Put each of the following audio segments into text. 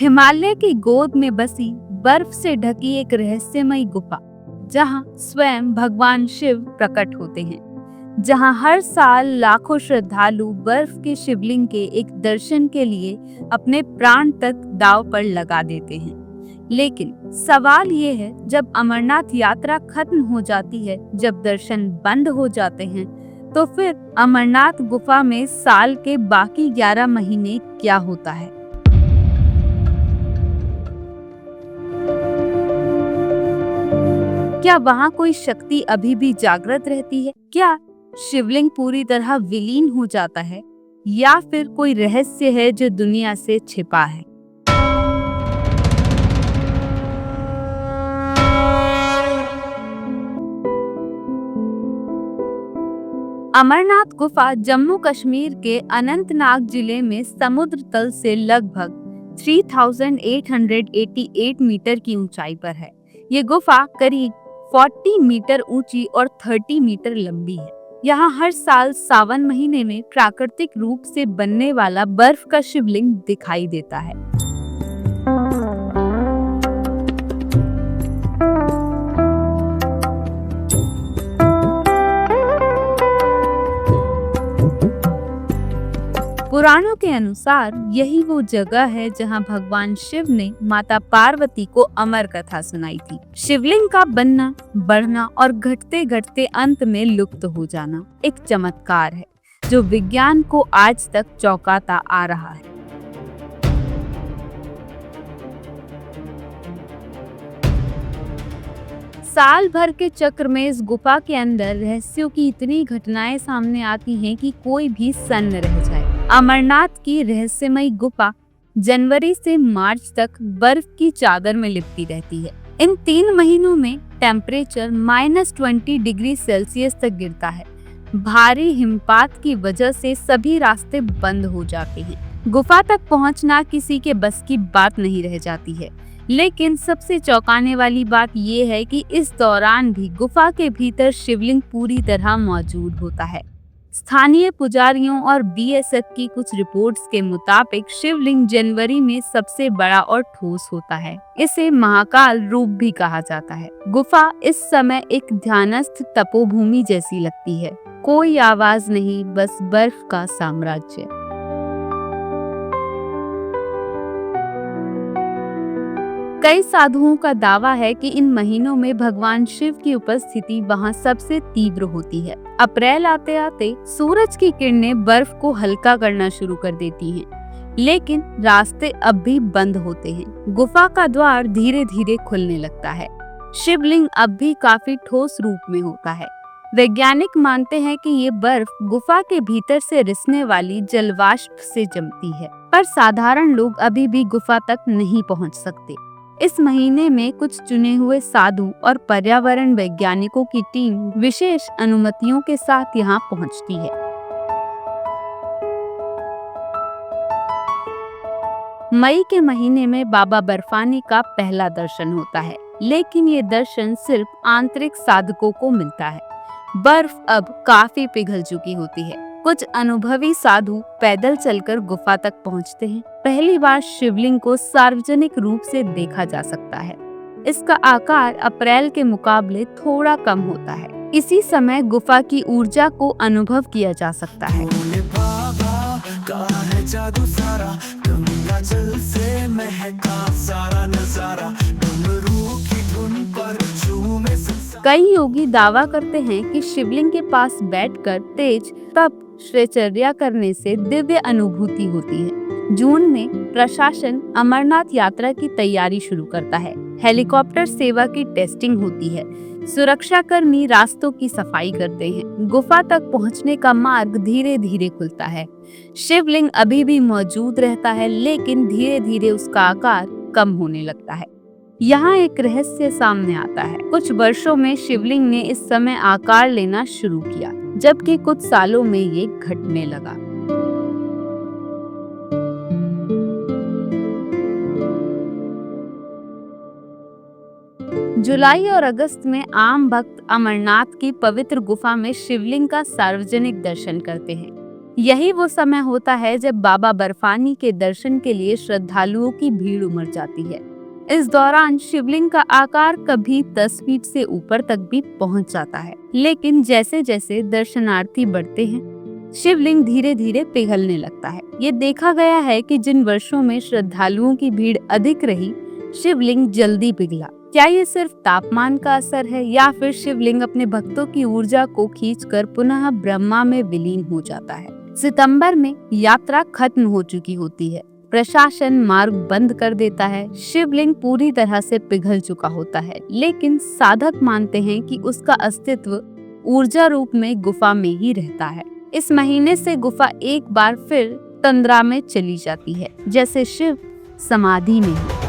हिमालय की गोद में बसी बर्फ से ढकी एक रहस्यमयी गुफा, जहां स्वयं भगवान शिव प्रकट होते हैं, जहां हर साल लाखों श्रद्धालु बर्फ के शिवलिंग के एक दर्शन के लिए अपने प्राण तक दांव पर लगा देते हैं। लेकिन सवाल ये है, जब अमरनाथ यात्रा खत्म हो जाती है, जब दर्शन बंद हो जाते हैं, तो फिर अमरनाथ गुफा में साल के बाकी 11 महीने क्या होता है? क्या वहाँ कोई शक्ति अभी भी जागृत रहती है? क्या शिवलिंग पूरी तरह विलीन हो जाता है, या फिर कोई रहस्य है जो दुनिया से छिपा है? अमरनाथ गुफा जम्मू कश्मीर के अनंतनाग जिले में समुद्र तल से लगभग 3888 मीटर की ऊंचाई पर है। ये गुफा करीब 40 मीटर ऊंची और 30 मीटर लंबी है। यहाँ हर साल सावन महीने में प्राकृतिक रूप से बनने वाला बर्फ का शिवलिंग दिखाई देता है। पुराणों के अनुसार यही वो जगह है जहां भगवान शिव ने माता पार्वती को अमर कथा सुनाई थी। शिवलिंग का बनना, बढ़ना और घटते घटते अंत में लुप्त हो जाना एक चमत्कार है जो विज्ञान को आज तक चौंकाता आ रहा है। साल भर के चक्र में इस गुफा के अंदर रहस्यों की इतनी घटनाएं सामने आती हैं कि कोई भी सन्न रह जाए। अमरनाथ की रहस्यमयी गुफा जनवरी से मार्च तक बर्फ की चादर में लिपटी रहती है। इन 3 महीनों में टेम्परेचर -20 डिग्री सेल्सियस तक गिरता है। भारी हिमपात की वजह से सभी रास्ते बंद हो जाते हैं। गुफा तक पहुंचना किसी के बस की बात नहीं रह जाती है। लेकिन सबसे चौंकाने वाली बात यह है कि इस दौरान भी गुफा के भीतर शिवलिंग पूरी तरह मौजूद होता है। स्थानीय पुजारियों और बीएसएफ की कुछ रिपोर्ट्स के मुताबिक शिवलिंग जनवरी में सबसे बड़ा और ठोस होता है। इसे महाकाल रूप भी कहा जाता है। गुफा इस समय एक ध्यानस्थ तपोभूमि जैसी लगती है। कोई आवाज नहीं, बस बर्फ का साम्राज्य। कई साधुओं का दावा है कि इन महीनों में भगवान शिव की उपस्थिति वहां सबसे तीव्र होती है। अप्रैल आते आते सूरज की किरणें बर्फ को हल्का करना शुरू कर देती हैं, लेकिन रास्ते अब भी बंद होते हैं। गुफा का द्वार धीरे धीरे खुलने लगता है। शिवलिंग अब भी काफी ठोस रूप में होता है। वैज्ञानिक मानते हैं कि ये बर्फ गुफा के भीतर से रिसने वाली जलवाष्प से जमती है, पर साधारण लोग अभी भी गुफा तक नहीं पहुंच सकते। इस महीने में कुछ चुने हुए साधु और पर्यावरण वैज्ञानिकों की टीम विशेष अनुमतियों के साथ यहाँ पहुँचती है। मई के महीने में बाबा बर्फानी का पहला दर्शन होता है, लेकिन ये दर्शन सिर्फ आंतरिक साधकों को मिलता है। बर्फ अब काफी पिघल चुकी होती है। कुछ अनुभवी साधु पैदल चलकर गुफा तक पहुंचते हैं। पहली बार शिवलिंग को सार्वजनिक रूप से देखा जा सकता है। इसका आकार अप्रैल के मुकाबले थोड़ा कम होता है। इसी समय गुफा की ऊर्जा को अनुभव किया जा सकता है। कई योगी दावा करते हैं कि शिवलिंग के पास बैठकर तेज तप श्रेचर्या करने से दिव्य अनुभूति होती है। जून में प्रशासन अमरनाथ यात्रा की तैयारी शुरू करता है। हेलीकॉप्टर सेवा की टेस्टिंग होती है। सुरक्षा कर्मी रास्तों की सफाई करते हैं। गुफा तक पहुंचने का मार्ग धीरे धीरे खुलता है। शिवलिंग अभी भी मौजूद रहता है, लेकिन धीरे धीरे उसका आकार कम होने लगता है। यहाँ एक रहस्य सामने आता है। कुछ वर्षों में शिवलिंग ने इस समय आकार लेना शुरू किया, जबकि कुछ सालों में ये घटने लगा। जुलाई और अगस्त में आम भक्त अमरनाथ की पवित्र गुफा में शिवलिंग का सार्वजनिक दर्शन करते हैं। यही वो समय होता है जब बाबा बर्फानी के दर्शन के लिए श्रद्धालुओं की भीड़ उमड़ जाती है। इस दौरान शिवलिंग का आकार कभी 10 फीट से ऊपर तक भी पहुंच जाता है, लेकिन जैसे जैसे दर्शनार्थी बढ़ते हैं शिवलिंग धीरे धीरे पिघलने लगता है। ये देखा गया है कि जिन वर्षों में श्रद्धालुओं की भीड़ अधिक रही, शिवलिंग जल्दी पिघला। क्या ये सिर्फ तापमान का असर है या फिर शिवलिंग अपने भक्तों की ऊर्जा को खींचकर पुनः ब्रह्मा में विलीन हो जाता है? सितंबर में यात्रा खत्म हो चुकी होती है, प्रशासन मार्ग बंद कर देता है, शिवलिंग पूरी तरह से पिघल चुका होता है, लेकिन साधक मानते हैं कि उसका अस्तित्व ऊर्जा रूप में गुफा में ही रहता है। इस महीने से गुफा एक बार फिर तंद्रा में चली जाती है, जैसे शिव समाधि में है।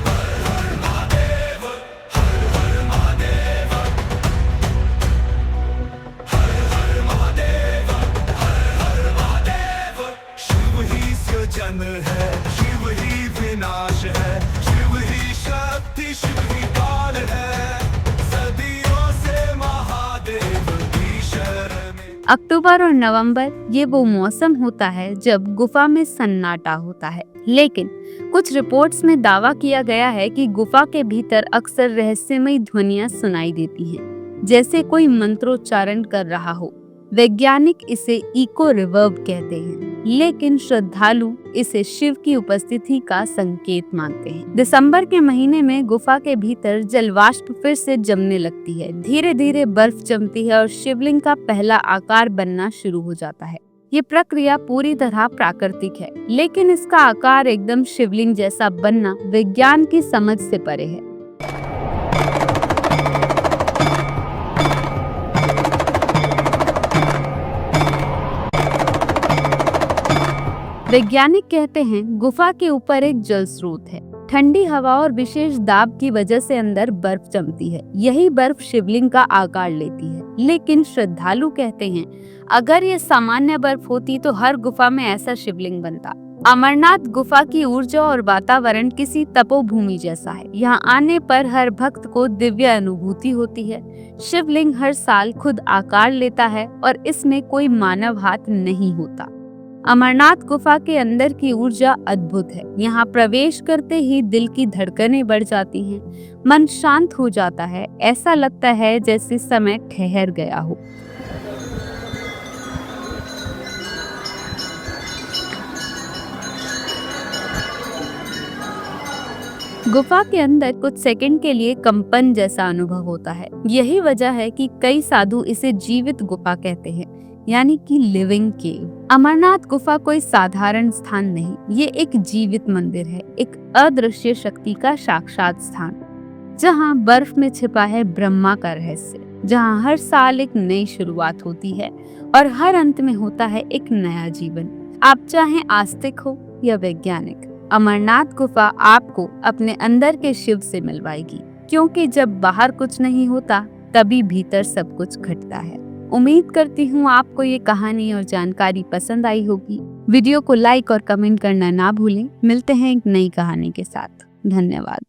जन है, शिव ही विनाश है, शिव ही शक्ति, शिव ही काल है, सदियों से महादेव की शरण में। अक्टूबर और नवंबर ये वो मौसम होता है जब गुफा में सन्नाटा होता है, लेकिन कुछ रिपोर्ट्स में दावा किया गया है कि गुफा के भीतर अक्सर रहस्यमयी ध्वनियां सुनाई देती हैं, जैसे कोई मंत्रोच्चारण कर रहा हो। वैज्ञानिक इसे इको रिवर्ब कहते हैं, लेकिन श्रद्धालु इसे शिव की उपस्थिति का संकेत मानते हैं। दिसंबर के महीने में गुफा के भीतर जलवाष्प फिर से जमने लगती है, धीरे धीरे बर्फ जमती है और शिवलिंग का पहला आकार बनना शुरू हो जाता है। ये प्रक्रिया पूरी तरह प्राकृतिक है, लेकिन इसका आकार एकदम शिवलिंग जैसा बनना विज्ञान की समझ से परे है। वैज्ञानिक कहते हैं गुफा के ऊपर एक जल स्रोत है, ठंडी हवा और विशेष दाब की वजह से अंदर बर्फ जमती है। यही बर्फ शिवलिंग का आकार लेती है, लेकिन श्रद्धालु कहते हैं अगर ये सामान्य बर्फ होती तो हर गुफा में ऐसा शिवलिंग बनता। अमरनाथ गुफा की ऊर्जा और वातावरण किसी तपोभूमि जैसा है। यहाँ आने पर हर भक्त को दिव्य अनुभूति होती है। शिवलिंग हर साल खुद आकार लेता है और इसमें कोई मानव हाथ नहीं होता। अमरनाथ गुफा के अंदर की ऊर्जा अद्भुत है। यहाँ प्रवेश करते ही दिल की धड़कनें बढ़ जाती हैं, मन शांत हो जाता है, ऐसा लगता है जैसे समय ठहर गया हो। गुफा के अंदर कुछ सेकंड के लिए कंपन जैसा अनुभव होता है। यही वजह है कि कई साधु इसे जीवित गुफा कहते हैं, यानी कि लिविंग केव। अमरनाथ गुफा कोई साधारण स्थान नहीं, ये एक जीवित मंदिर है, एक अदृश्य शक्ति का साक्षात स्थान, जहाँ बर्फ में छिपा है ब्रह्मा का रहस्य, जहाँ हर साल एक नई शुरुआत होती है और हर अंत में होता है एक नया जीवन। आप चाहे आस्तिक हो या वैज्ञानिक, अमरनाथ गुफा आपको अपने अंदर के शिव से मिलवाएगी, क्योंकि जब बाहर कुछ नहीं होता तभी भीतर सब कुछ घटता है। उम्मीद करती हूँ आपको ये कहानी और जानकारी पसंद आई होगी। वीडियो को लाइक और कमेंट करना ना भूलें। मिलते हैं एक नई कहानी के साथ। धन्यवाद।